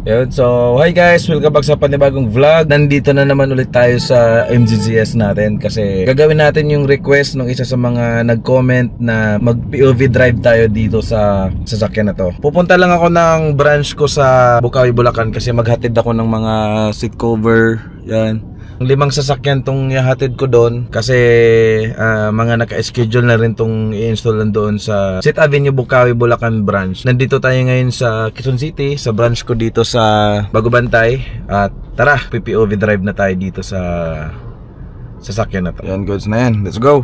Yun, so hi guys, welcome back sa panibagong vlog. Nandito na naman ulit tayo sa MGZS natin kasi gagawin natin yung request ng isa sa mga nag-comment na mag-POV drive tayo dito sa sasakyan na to. Pupunta lang ako ng branch ko sa Bukawi, Bulacan kasi maghatid ako ng mga seat cover. Yan, 5 sasakyan tong ihatid ko doon kasi mga naka-schedule na rin tong i-install doon sa Sixth Avenue, Bukawi, Bulacan branch. Nandito tayo ngayon sa Quezon City, sa branch ko dito sa Bagubantay. At tara, PPOV drive na tayo dito sa sasakyan na to. Yan, goods na yan. Let's go.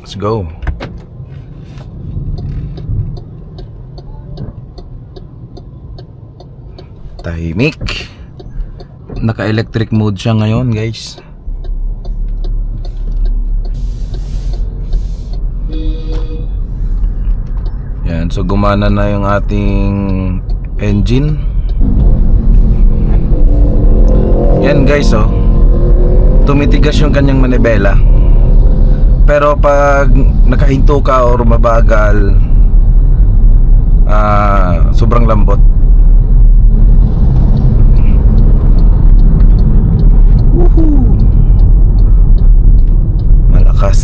Let's go. Tahimik. Naka-electric mode siya ngayon, guys. Yan, so gumana na yung ating engine. Yan, guys, oh. Tumitigas yung kanyang manibela. Pero pag nakahinto ka or mabagal, sobrang lambot. Malakas.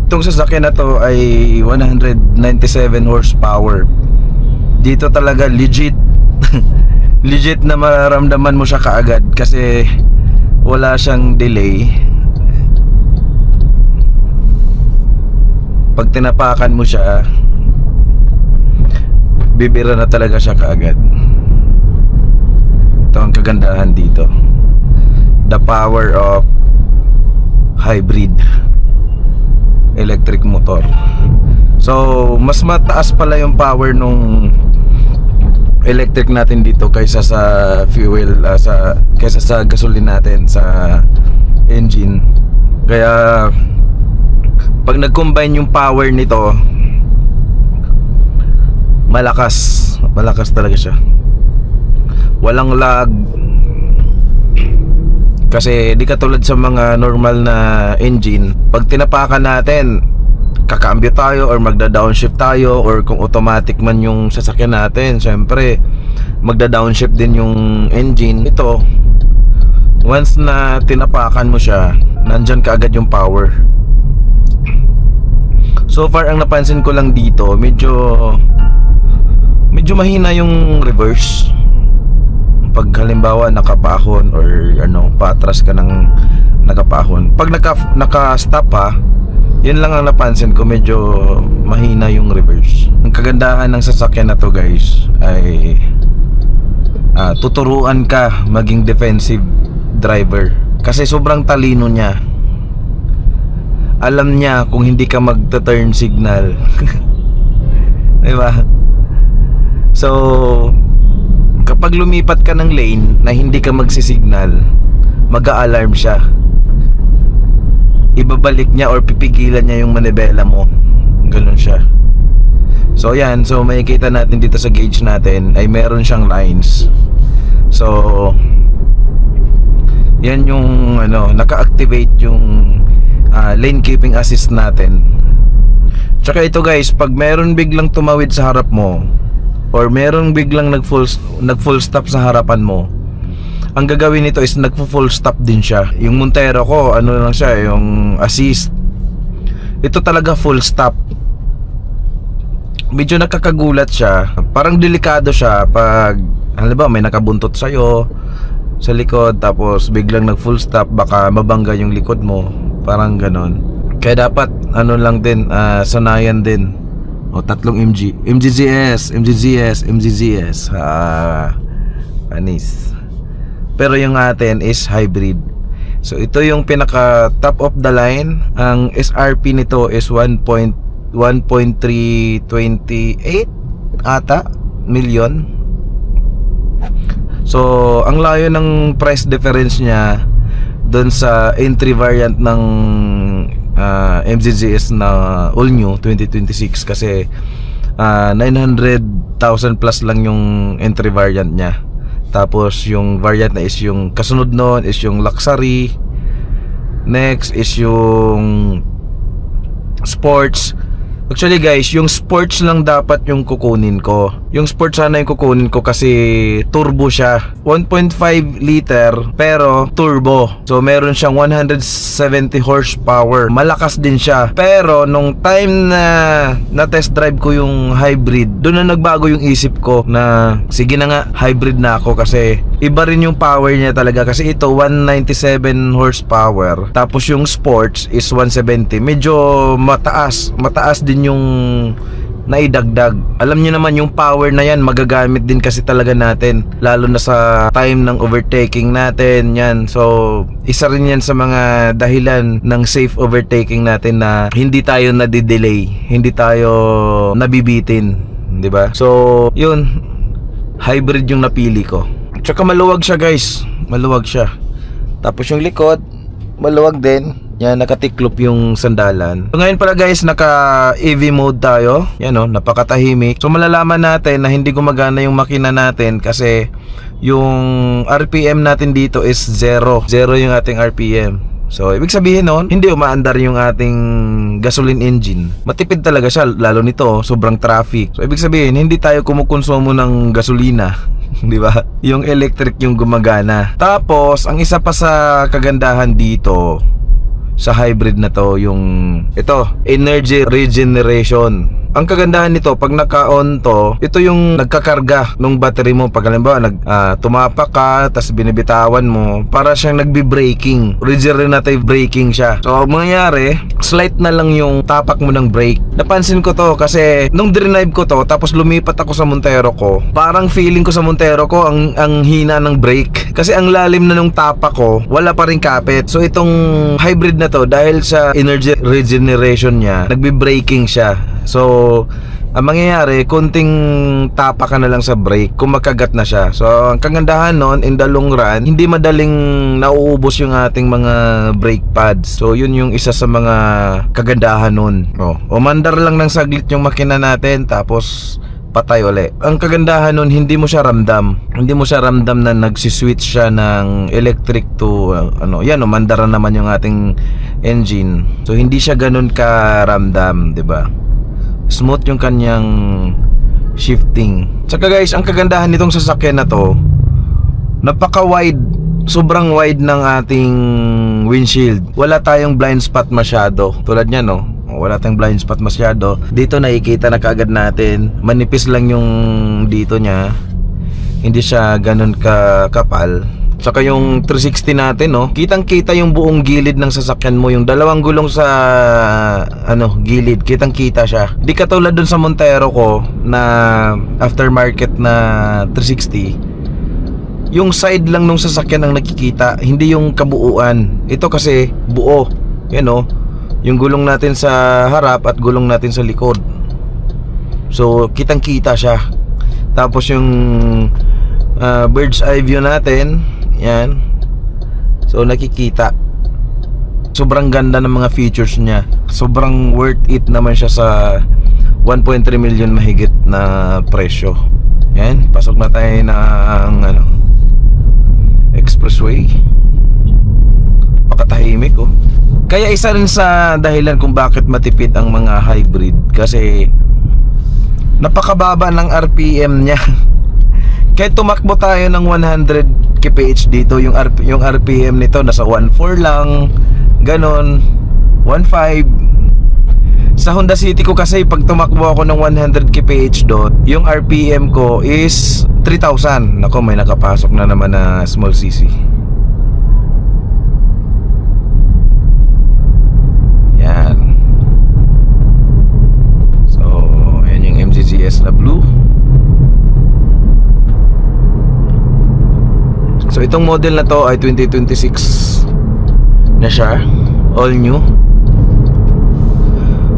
Itong sasakyan na to ay 197 horsepower. Dito talaga legit legit na mararamdaman mo siya kaagad kasi wala siyang delay. Pag tinapakan mo siya, bibira na talaga siya kaagad. Ito ang kagandahan dito, the power of hybrid electric motor. So mas mataas pala yung power nung electric natin dito kaysa sa fuel, kaysa sa gasoline natin sa engine. Kaya pag nag-combine yung power nito, malakas talaga siya. Walang lag. Kasi di katulad sa mga normal na engine, pag tinapakan natin, kakambyo tayo or magda-downshift tayo, or kung automatic man yung sasakyan natin, syempre magda-downshift din yung engine. Ito, once na tinapakan mo siya, nandyan kaagad yung power. So far, ang napansin ko lang dito, medyo mahina yung reverse. Pag halimbawa nakapahon or paatras ka ng nakapahon, pag naka-stop pa, yun lang ang napansin ko, medyo mahina yung reverse. Ang kagandahan ng sasakyan na to, guys, ay tuturuan ka maging defensive driver kasi sobrang talino niya. Alam niya kung hindi ka magta-turn signal. Diba? So kapag lumipat ka ng lane na hindi ka magsisignal, mag-a-alarm siya. Ibabalik niya or pipigilan niya yung manibela mo. Ganun siya. So yan, so makikita natin dito sa gauge natin ay meron siyang lines. So yan yung naka-activate yung lane keeping assist natin. Tsaka ito, guys, pag meron biglang tumawid sa harap mo or meron biglang nag-full stop sa harapan mo, ang gagawin nito is nagpo-full stop din siya. Yung Montero ko, lang siya, yung assist. Ito talaga full stop. Medyo nakakagulat siya. Parang delikado siya pag halimbawa may nakabuntot sa'yo sa likod, tapos biglang nag-full stop, baka mabangga yung likod mo. Parang ganon. Kaya dapat lang din, sanayan din. O, 3 MGZS. Panis. Pero yung atin is hybrid. So ito yung pinaka top of the line. Ang SRP nito is 1.328 ata million. So ang layo ng price difference niya doon sa entry variant ng MGZS na all new 2026 kasi 900,000 plus lang yung entry variant niya. Tapos yung variant na is yung kasunod noon is yung luxury. Next is yung sports. Actually guys, yung sports lang dapat yung kukunin ko. Yung sports sana yung kukunin ko kasi turbo siya. 1.5 liter pero turbo. So meron siyang 170 horsepower. Malakas din siya. Pero nung time na test drive ko yung hybrid, doon na nagbago yung isip ko na sige na nga, hybrid na ako kasi iba rin yung power niya talaga. Kasi ito 197 horsepower. Tapos yung sports is 170. Medyo mataas din yung naidagdag. Alam niyo naman yung power na yan magagamit din kasi talaga natin, lalo na sa time ng overtaking natin yan. So isa rin yan sa mga dahilan ng safe overtaking natin na hindi tayo nadidelay, hindi tayo nabibitin, di ba? So yun, hybrid yung napili ko. Tsaka maluwag siya guys, maluwag siya. Tapos yung likod maluwag din. Yan, nakatiklop yung sandalan. So, ngayon pala guys, naka EV mode tayo. Yan o, napakatahimik. So malalaman natin na hindi gumagana yung makina natin kasi yung RPM natin dito is 0 yung ating RPM. So ibig sabihin nun, hindi umaandar yung ating gasoline engine. Matipid talaga siya, lalo nito, sobrang traffic. So ibig sabihin, hindi tayo kumukonsumo ng gasolina. Di ba? Yung electric yung gumagana. Tapos, ang isa pa sa kagandahan dito sa hybrid na to, yung ito, energy regeneration. Ang kagandahan nito, pag naka-on to, ito yung nagkakarga ng battery mo. Pag halimbawa, tumapak ka, tas binibitawan mo, para siyang nagbi-braking. Regenerative braking siya. So, ang mangyayari, slight na lang yung tapak mo ng brake. Napansin ko to kasi nung drive ko to, tapos lumipat ako sa Montero ko, parang feeling ko sa Montero ko, ang hina ng brake. Kasi ang lalim na nung tapak ko, wala pa rin kapit. So, itong hybrid na to, dahil sa energy regeneration niya, nagbi-braking siya. So, ang mangyayari, konting tapa ka na lang sa brake kung makagat na siya. So, ang kagandahan nun, in the long run, hindi madaling nauubos yung ating mga brake pads. So, yun yung isa sa mga kagandahan nun. Umandar lang ng saglit yung makina natin, tapos patay uli. Ang kagandahan nun, hindi mo siya ramdam. Hindi mo siya ramdam na nagsiswitch siya ng electric to yan, umandar na naman yung ating engine. So, hindi siya ganun ka-ramdam, diba? Smooth yung kanyang shifting. Tsaka guys, ang kagandahan nitong sasakyan na to, napaka-wide, sobrang wide ng ating windshield. Wala tayong blind spot masyado. Tulad niya, no? Wala tayong blind spot masyado. Dito nakikita na kaagad natin. Manipis lang yung dito niya. Hindi siya ganun kapal. Saka yung 360 natin, no? Kitang-kita yung buong gilid ng sasakyan mo. Yung dalawang gulong sa gilid, kitang-kita siya. Di katulad dun sa Montero ko na aftermarket na 360. Yung side lang nung sasakyan ang nakikita, hindi yung kabuuan. Ito kasi buo. Yan, no? Yung gulong natin sa harap at gulong natin sa likod. So, kitang-kita siya. Tapos yung bird's eye view natin, yan. So nakikita. Sobrang ganda ng mga features niya. Sobrang worth it naman siya sa 1.3 million mahigit na presyo. Yan, pasok na tayo ng expressway. Pakatahimik, oh. Kaya isa rin sa dahilan kung bakit matipid ang mga hybrid, kasi napakababa ng RPM niya. Kahit tumakbo tayo ng 100 kph dito, yung RPM nito nasa 1.4 lang, ganon, 1.5. Sa Honda City ko kasi, pag tumakbo ako ng 100 kph doon, yung RPM ko is 3,000. Nako, may nakapasok na naman na small cc. Yan. So, ayan yung MGZS na blue. So itong model na to ay 2026 na siya, all new.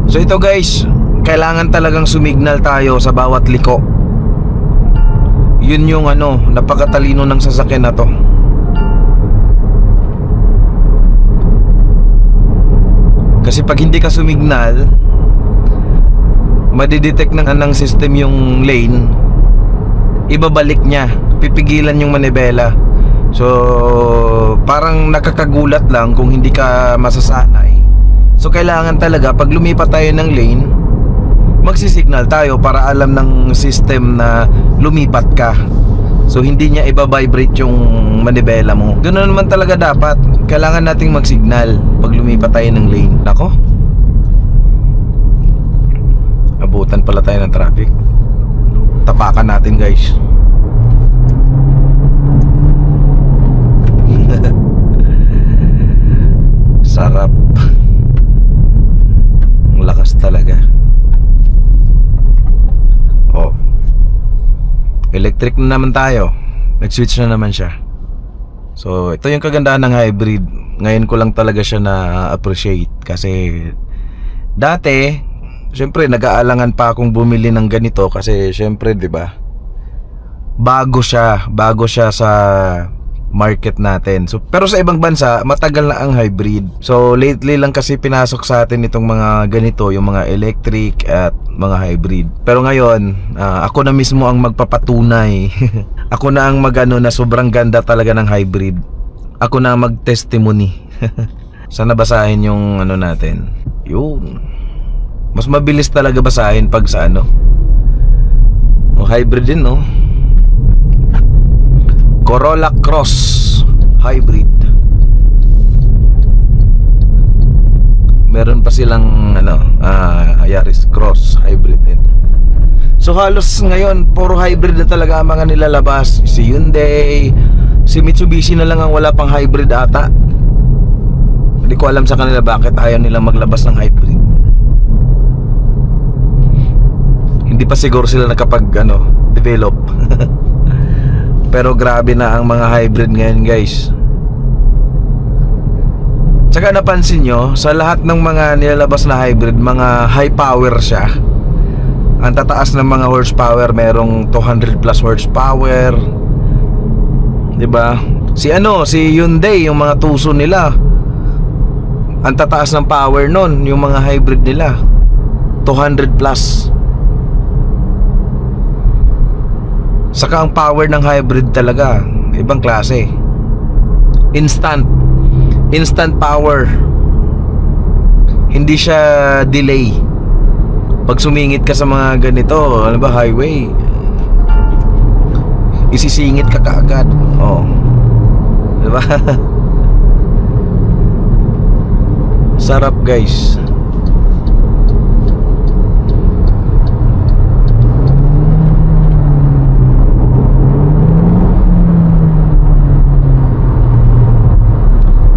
So ito guys, kailangan talagang sumignal tayo sa bawat liko. Yun yung napakatalino ng sasakyan na to. Kasi pag hindi ka sumignal, madidetect ng system yung lane, ibabalik niya, pipigilan yung manibela. So parang nakakagulat lang kung hindi ka masasanay. So kailangan talaga pag lumipat tayo ng lane, magsisignal tayo para alam ng system na lumipat ka. So hindi niya iba-vibrate yung manibela mo. Ganoon naman talaga dapat. Kailangan nating magsignal pag lumipat tayo ng lane. Nako, abutan pala tayo ng traffic. Tapakan natin, guys. Sarap. Ang lakas talaga. Oh, electric na naman tayo. Nag-switch na naman siya. So ito yung kagandahan ng hybrid. Ngayon ko lang talaga siya na-appreciate. Kasi dati, syempre nag-aalangan pa akong bumili ng ganito. Kasi syempre, di ba, bago siya sa market natin. So, pero sa ibang bansa, matagal na ang hybrid. So lately lang kasi pinasok sa atin itong mga ganito, yung mga electric at mga hybrid. Pero ngayon, ako na mismo ang magpapatunay. Ako na ang magano na sobrang ganda talaga ng hybrid. Ako na ang mag-testimony. Sana basahin yung ano natin. Yun. Mas mabilis talaga basahin pag sa ano. Oh, hybrid din, no? Corolla Cross Hybrid. Meron pa silang ano, Yaris Cross Hybrid din. So halos ngayon puro hybrid na talaga ang mga nilalabas. Si Hyundai, si Mitsubishi na lang ang wala pang hybrid ata. Hindi ko alam sa kanila bakit ayaw nilang maglabas ng hybrid. Hindi pa siguro sila nakapag develop. Pero grabe na ang mga hybrid ngayon, guys. Tsaka napansin nyo, sa lahat ng mga nilalabas na hybrid, mga high power siya. Ang tataas ng mga horsepower, merong 200 plus horsepower. Diba? Si Hyundai, yung mga Tucson nila, ang tataas ng power nun, yung mga hybrid nila, 200 plus. Saka ang power ng hybrid talaga ibang klase. Instant power. Hindi siya delay. Pag sumingit ka sa mga ganito, ano ba, highway, isisingit ka kaagad. Oh, diba? Sarap, guys.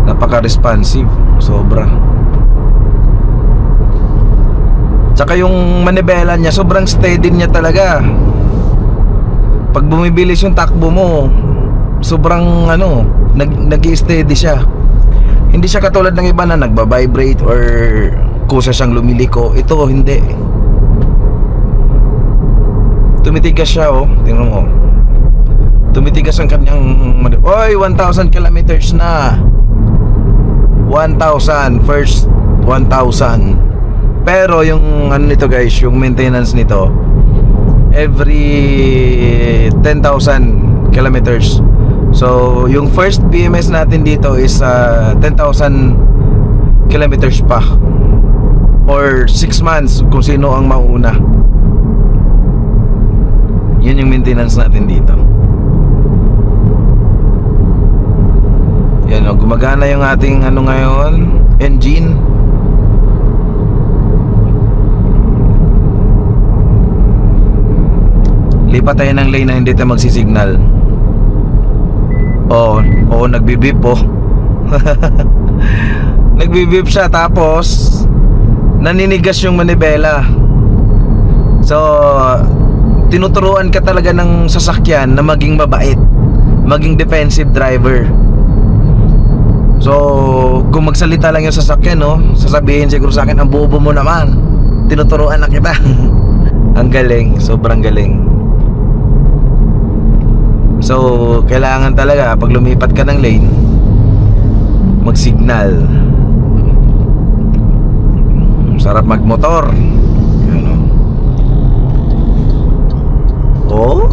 Napaka-responsive, sobra. Tsaka yung manibela niya, sobrang steady niya talaga. Pag bumibilis yung takbo mo, sobrang nag-i-steady siya. Hindi siya katulad ng iba na nagba-vibrate or kusa siyang lumiliko. Ito hindi. Tumitigas siya, oh. Tingnan mo. Tumitigas ang kanyang Oy, 1,000 kilometers na. 1,000, first 1,000. Pero yung nito, guys, yung maintenance nito every 10,000 kilometers. So yung first PMS natin dito is 10,000 kilometers pa, or 6 months kung sino ang mauna. Yun yung maintenance natin dito. Yan, gumagana yung ating ngayon, engine. Lipat tayo ng lane na hindi tayo magsisignal. Oo, nagbibip po. Nagbibip siya, tapos naninigas yung manibela. So tinuturuan ka talaga ng sasakyan na maging mabait, maging defensive driver. So kung magsalita lang yung sasakyan, sasabihin siguro sa akin, ang bobo mo naman, tinuturuan na kita. Ang galing, sobrang galing. So kailangan talaga pag lumipat ka ng lane, magsignal. Sarap magmotor. Oh,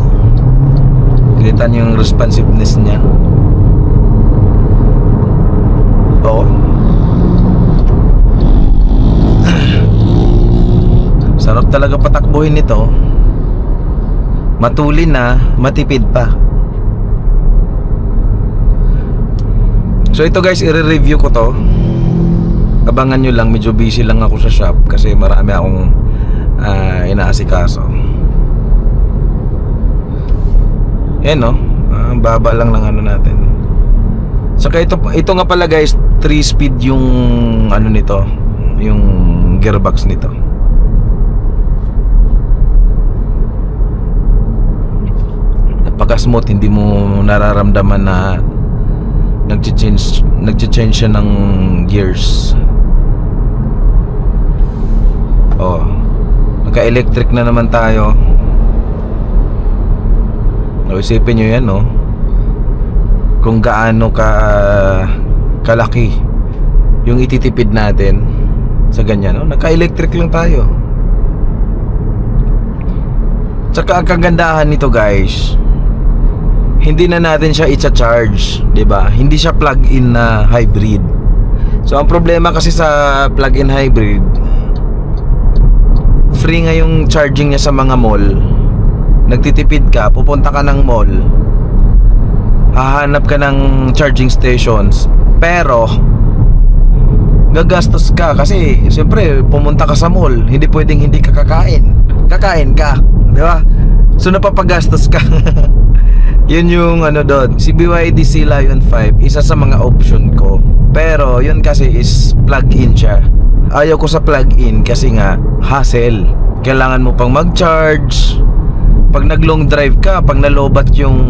kita niyo yung responsiveness niya. Oh, sarap talaga patakbuhin nito, matulin na, matipid pa. So ito guys, i-review ko to. Abangan nyo lang, medyo busy lang ako sa shop kasi marami akong inaasikaso. Yan no, baba lang ng ano natin. Saka ito nga pala guys, 3-speed yung ano nito, yung gearbox nito. Napaka-smooth, hindi mo nararamdaman na nagche-change siya ng gears. Oh, naka-electric na naman tayo. O, isipin nyo yan, no? Kung gaano kalaki yung ititipid natin sa ganyan, no? Naka-electric lang tayo. Tsaka ang kagandahan nito guys, hindi na natin siya i-charge, 'di ba? Hindi siya plug-in na hybrid. So ang problema kasi sa plug-in hybrid, free nga yung charging niya sa mga mall. Nagtitipid ka, pupunta ka ng mall, hahanap ka ng charging stations, pero gagastos ka kasi siyempre pumunta ka sa mall, hindi pwedeng hindi ka kakain ka, di ba? So napapagastos ka. Yun yung ano doon. Si BYD Sea Lion 5, isa sa mga option ko, pero yun kasi is plug-in siya. Ayaw ko sa plug-in kasi nga hassle, kailangan mo pang mag-charge. Pag nag-long drive ka, pag nalobat yung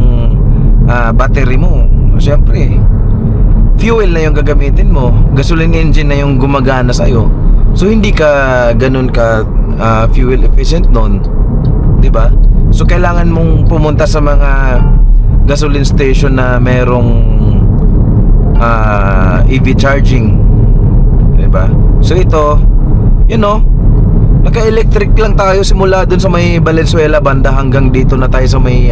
battery mo, syempre fuel na yung gagamitin mo, gasoline engine na yung gumagana sa'yo. So hindi ka ganun ka fuel efficient nun, diba? So kailangan mong pumunta sa mga gasoline station na merong EV charging, diba? So ito, you know, naka-electric lang tayo simula dun sa may Valenzuela banda hanggang dito na tayo sa may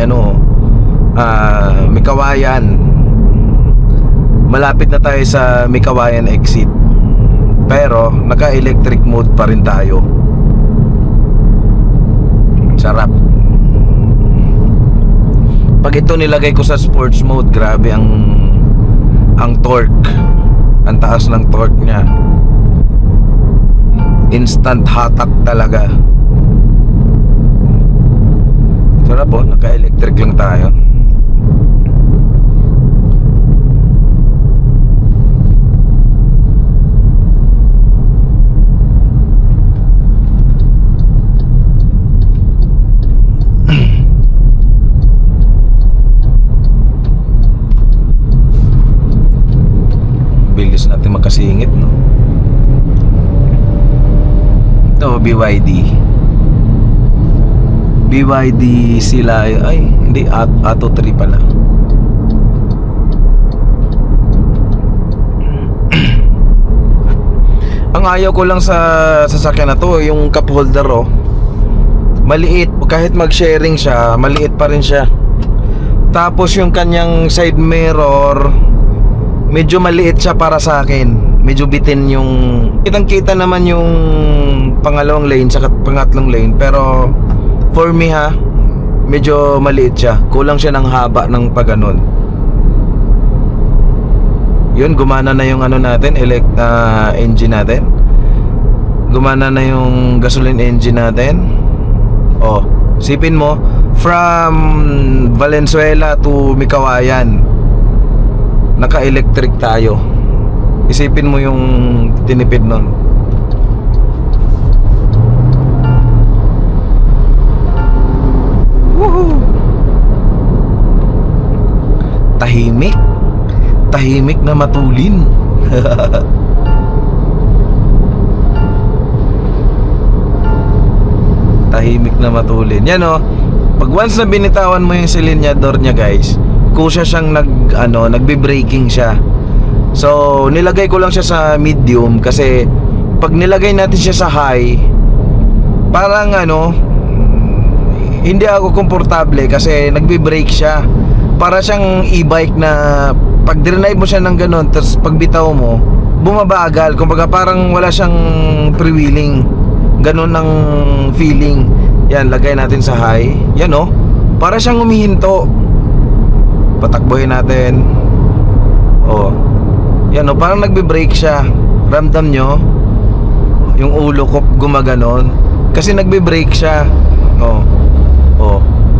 Mikawayan. Malapit na tayo sa Mikawayan exit. Pero naka-electric mode pa rin tayo. Sarap. Pag ito nilagay ko sa sports mode, grabe ang torque. Ang taas ng torque niya. Instant hatak talaga. Sarap po, naka-electric lang tayo. Bilis natin magkasingit, no? Ito, BYD sila, ay hindi, Atto 3 pala. Ang ayaw ko lang sa sasakyan na to, yung cup holder, oh, maliit. Kahit mag-sharing siya, maliit pa rin siya. Tapos yung kanyang side mirror, medyo maliit siya para sa akin. Medyo bitin yung, kitang-kita naman yung pangalawang lane saka pangatlong lane, pero for me ha, medyo maliit siya. Kulang siya ng haba ng pagganon. Yun, gumana na yung ano natin, engine natin. Gumana na yung gasoline engine natin. Oh, sipin mo, from Valenzuela to Mikawayan, naka-electric tayo. Isipin mo yung tinipid nun. Woohoo! Tahimik. Tahimik na matulin. Tahimik na matulin. Yan o, pag once na binitawan mo yung silinyador niya guys, kusya siyang nagbe-braking siya. So nilagay ko lang siya sa medium kasi pag nilagay natin siya sa high, parang hindi ako komportable kasi nagbe-brake siya. Para siyang e-bike na pag drive mo siya ng ganun, tapos pag bitaw mo, bumabagal. Kumbaga parang wala siyang freewheeling. ganun ang feeling. Yan, lagay natin sa high. Yan oh, para siyang humihinto. Patakbuhin natin. Oh, yan oh, parang nagbe-brake siya. Ramdam nyo yung ulo ko gumaganon kasi nagbe-brake siya. Oh, oh,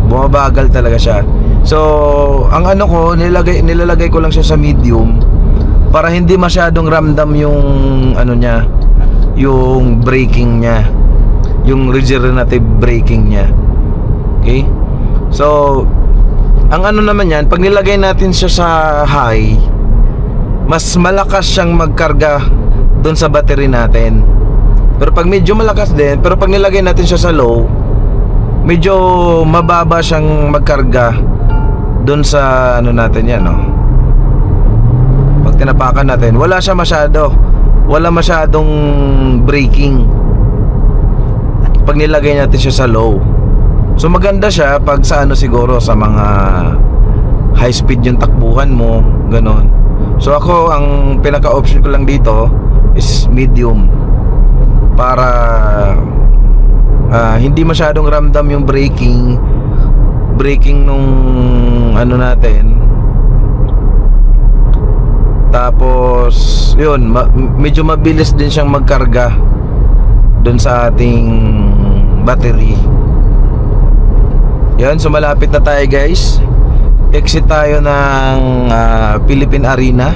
bumabagal talaga siya. So ang ano ko, nilalagay ko lang siya sa medium para hindi masyadong ramdam yung ano niya, yung braking niya, yung regenerative braking niya. Okay? So ang ano naman yan, pag nilagay natin siya sa high, mas malakas siyang magkarga doon sa battery natin. Pero pag medyo malakas din, pero pag nilagay natin siya sa low, medyo mababa siyang magkarga doon sa ano natin yan, no? Pag tinapakan natin, wala siya masyado, wala masyadong braking pag nilagay natin siya sa low. So maganda siya pag sa ano, siguro sa mga high speed yung takbuhan mo, ganon. So ako, ang pinaka-option ko lang dito is medium para hindi masyadong ramdam yung braking nung ano natin. Tapos yun, medyo mabilis din siyang magkarga dun sa ating battery. Yan, so malapit na tayo guys. Exit tayo ng Philippine Arena.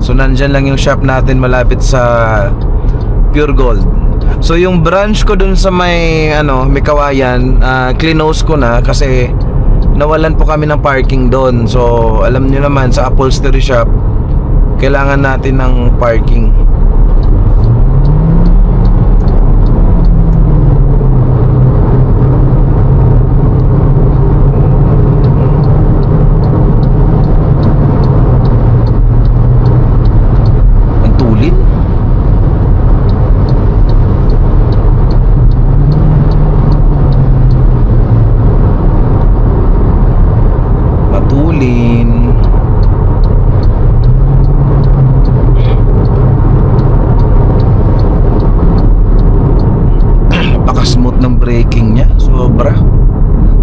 So nandyan lang yung shop natin malapit sa Pure Gold. So yung branch ko dun sa may ano, may Kawayan, clinose ko na kasi nawalan po kami ng parking doon. So alam niyo naman sa upholstery shop, kailangan natin ng parking. Napaka-smooth ng braking niya, sobra.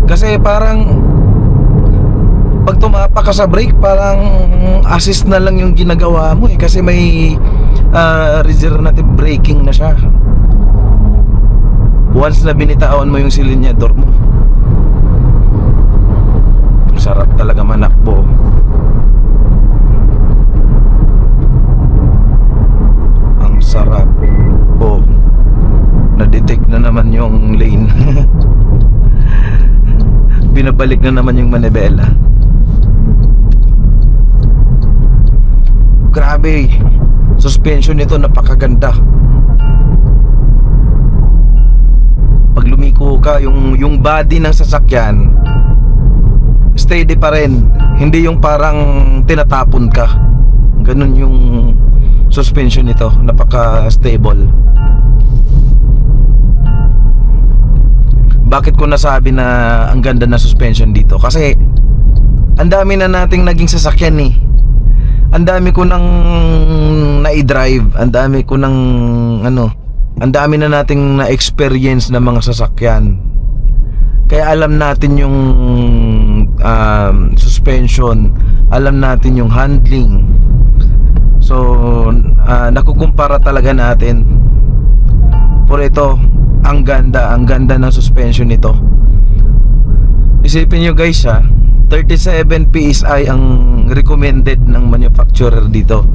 Kasi parang pag tumapa ka sa brake, parang assist na lang yung ginagawa mo kasi may regenerative braking na siya. Once na binitawan mo yung silinyador mo, sarap talaga manakbo. Ang sarap. Oh, na-detect na naman yung lane. Binabalik na naman yung manibela. Grabe, suspension nito napakaganda. Pag lumiko ka, yung body ng sasakyan steady pa rin, hindi yung parang tinatapon ka. Ganun yung suspension nito, napaka-stable. Bakit ko nasabi na ang ganda na suspension dito? Kasi ang dami na nating naging sasakyan eh. Ang dami ko nang na-drive, ang dami ko nang ano, ang dami na nating na-experience na mga sasakyan. Kaya alam natin yung suspension, alam natin yung handling. So nakukumpara talaga natin. Por ito, ang ganda ng suspension nito. Isipin nyo guys 37 PSI ang recommended ng manufacturer dito.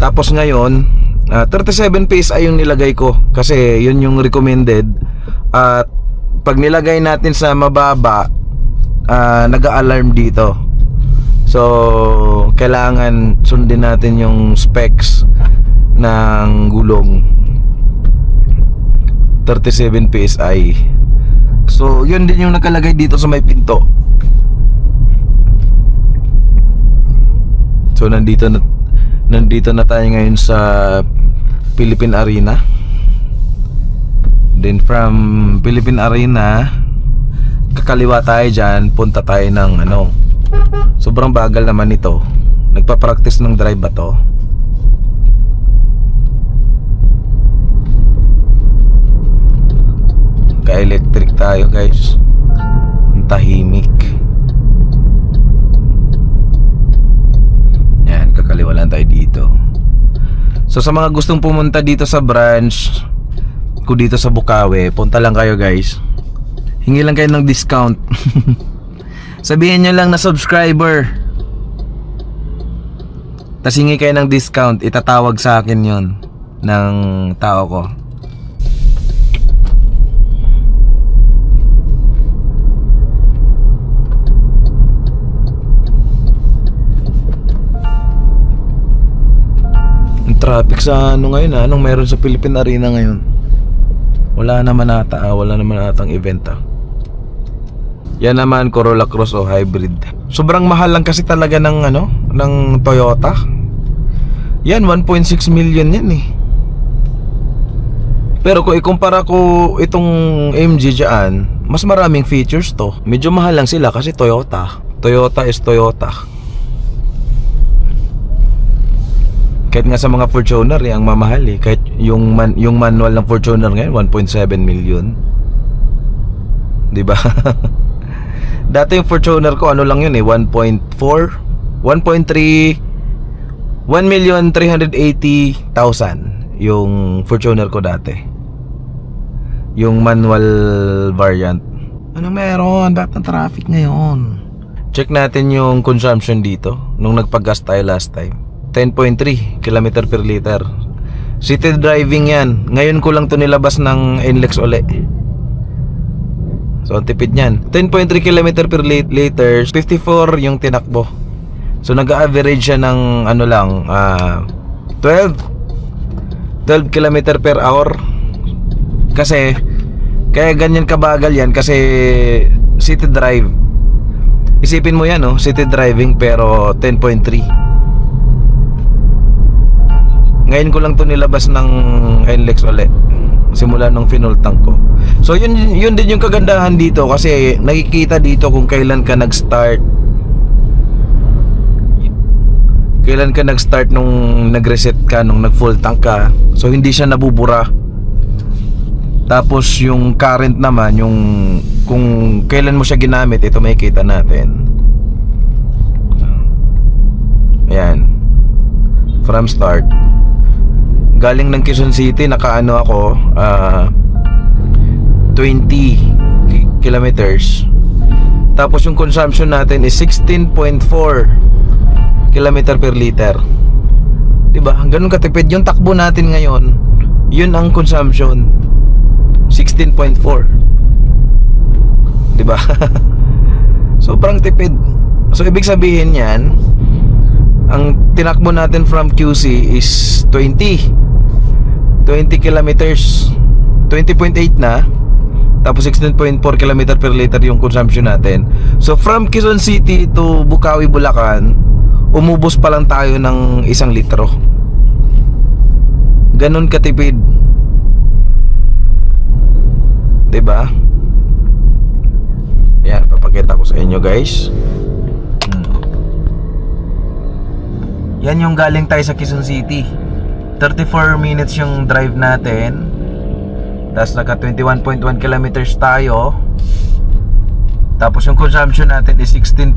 Tapos ngayon 37 PSI yung nilagay ko kasi yun yung recommended. At pag nilagay natin sa mababa, nag-a-alarm dito. So kailangan sundin natin yung specs ng gulong. 37 PSI. So yun din yung nakalagay dito sa may pinto. So nandito na tayo ngayon sa Philippine Arena. Then from Philippine Arena, kakaliwa tayo dyan, punta tayo ng ano, sobrang bagal naman ito. Nagpa-practice ng drive ba to? Naka-electric tayo guys. Ang tahimik. Yan, kakaliwa lang tayo dito. So sa mga gustong pumunta dito sa branch ko dito sa Bukawi, punta lang kayo guys. Hingi lang kayo ng discount. Sabihin nyo lang na subscriber, tas hingi kayo ng discount. Itatawag sa akin yon ng tao ko. Ang traffic sa ano ngayon ha? Anong meron sa Philippine Arena ngayon? Wala naman ata, wala naman atang event ha. Yan naman Corolla Cross o hybrid. Sobrang mahal lang kasi talaga ng ano, ng Toyota. Yan 1.6 million yan eh. Pero kung ikumpara ko itong MG dyan, mas maraming features to. Medyo mahal lang sila kasi Toyota. Toyota is Toyota. Kahit nga sa mga Fortuner ang mamahal eh. Kahit yung manual ng Fortuner ngayon 1.7 million. Diba? Dati yung Fortuner ko ano lang yun eh, 1.4 1.3 1,380,000 yung Fortuner ko dati. Yung manual variant. Ano meron? Bakit ang traffic ngayon? Check natin yung consumption dito nung nagpag-gas tayo last time. 10.3 km per liter. City driving yan. Ngayon ko lang to nilabas ng NLEX uli. So ang tipid nyan 10.3 km per liter, 54 yung tinakbo. So nag-average siya ng ano lang 12 km per hour. Kasi kaya ganyan kabagal yan kasi city drive. Isipin mo yan city driving pero 10.3. Ngayon ko lang to nilabas ng NLEX uli simula nung fuel tank ko. So yun din yung kagandahan dito kasi nakikita dito kung kailan ka nag-start. Kailan ka nag-start nung nag-reset ka, nung nag-full tank ka. So hindi siya nabubura. Tapos yung current naman, yung kung kailan mo siya ginamit, ito makikita natin. Ayan. From start. Galing ng Quezon City, nakaano ako 20 kilometers. Tapos yung consumption natin is 16.4 km per liter. Diba? Ganun katipid. Yung takbo natin ngayon, yun ang consumption 16.4. Diba? Sobrang tipid. So ibig sabihin yan, ang tinakbo natin from QC is 20 kilometers, 20.8 na. Tapos 16.4 km per liter yung consumption natin. So from Quezon City to Bukawi, Bulacan, umubos pa lang tayo ng 1 litro. Ganun katipid. Diba? Yan, papakita ko sa inyo guys. Yan yung galing tayo sa Quezon City. 34 minutes yung drive natin. Tapos naka 21.1 kilometers tayo. Tapos yung consumption natin is 16.4.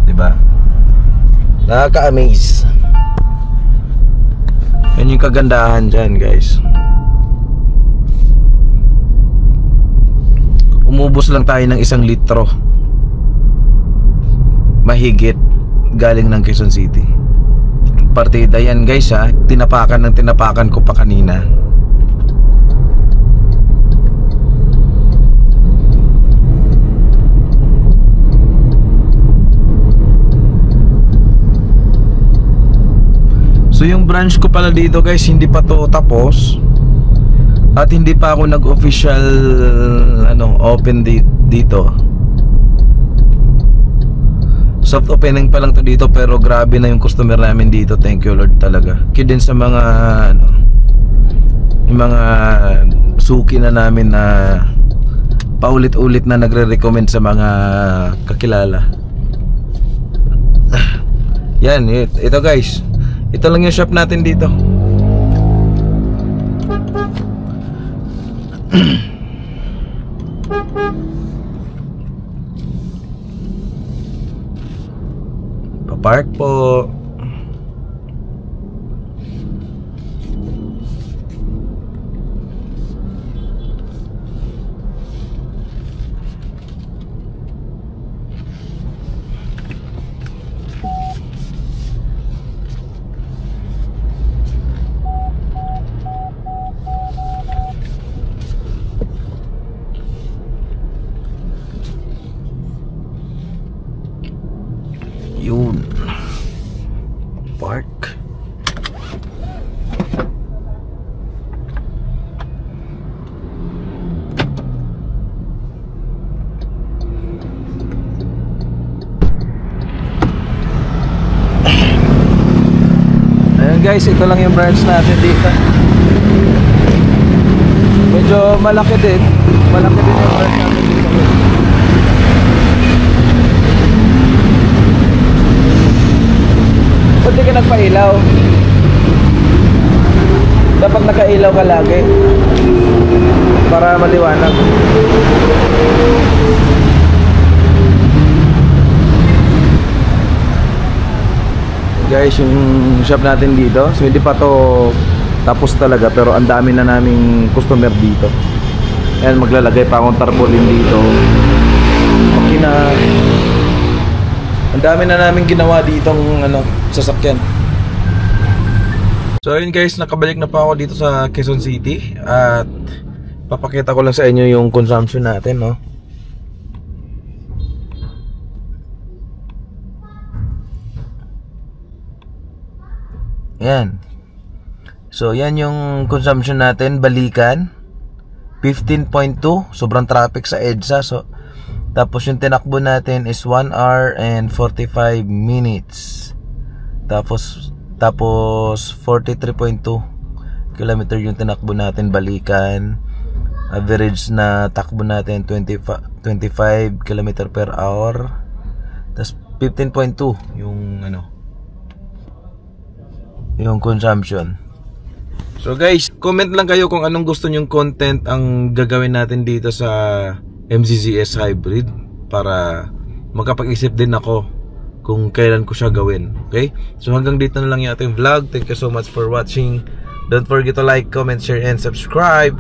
Diba? Nakaka-amaze. Yan yung kagandahan dyan guys. Umubos lang tayo ng 1 litro. Mahigit. Galing ng Quezon City. Partida yan guys ha. Tinapakan ko pa kanina. So yung branch ko pala dito guys, hindi pa to tapos. At hindi pa ako nag-official open dito. Soft opening pa lang to dito, pero grabe na yung customer namin dito. Thank you Lord talaga. Kaya din sa mga yung mga suki na namin na paulit-ulit na nagre-recommend sa mga kakilala. Yan, ito guys. Ito lang yung shop natin dito. Pa-park po. Yun. Park. Ayan guys, ito lang yung branch natin dito. Medyo malaki din. Malaki din yung branch natin dito. Ba't di ka nagpailaw? Dapat nakailaw ka lagi para maliwanag. Guys, yung shop natin dito, so hindi pa to tapos talaga, pero ang dami na naming customer dito. Ayan, maglalagay pa akong tarpaulin dito. Okay na. Ang dami na namin ginawa ditong sasakyan. So ayun guys, nakabalik na pa ako dito sa Quezon City. At papakita ko lang sa inyo yung consumption natin, no? Yan. So yan yung consumption natin, balikan 15.2, sobrang traffic sa EDSA. So tapos yung tinakbo natin is 1 hour and 45 minutes. Tapos 43.2 kilometer yung tinakbo natin balikan. Average na takbo natin 25 kilometer per hour. Tapos 15.2 yung yung consumption. So guys, comment lang kayo kung anong gusto nyong content ang gagawin natin dito sa MZZS Hybrid para makapag-isip din ako kung kailan ko siya gawin. Okay? So hanggang dito na lang yung ating vlog. Thank you so much for watching. Don't forget to like, comment, share, and subscribe.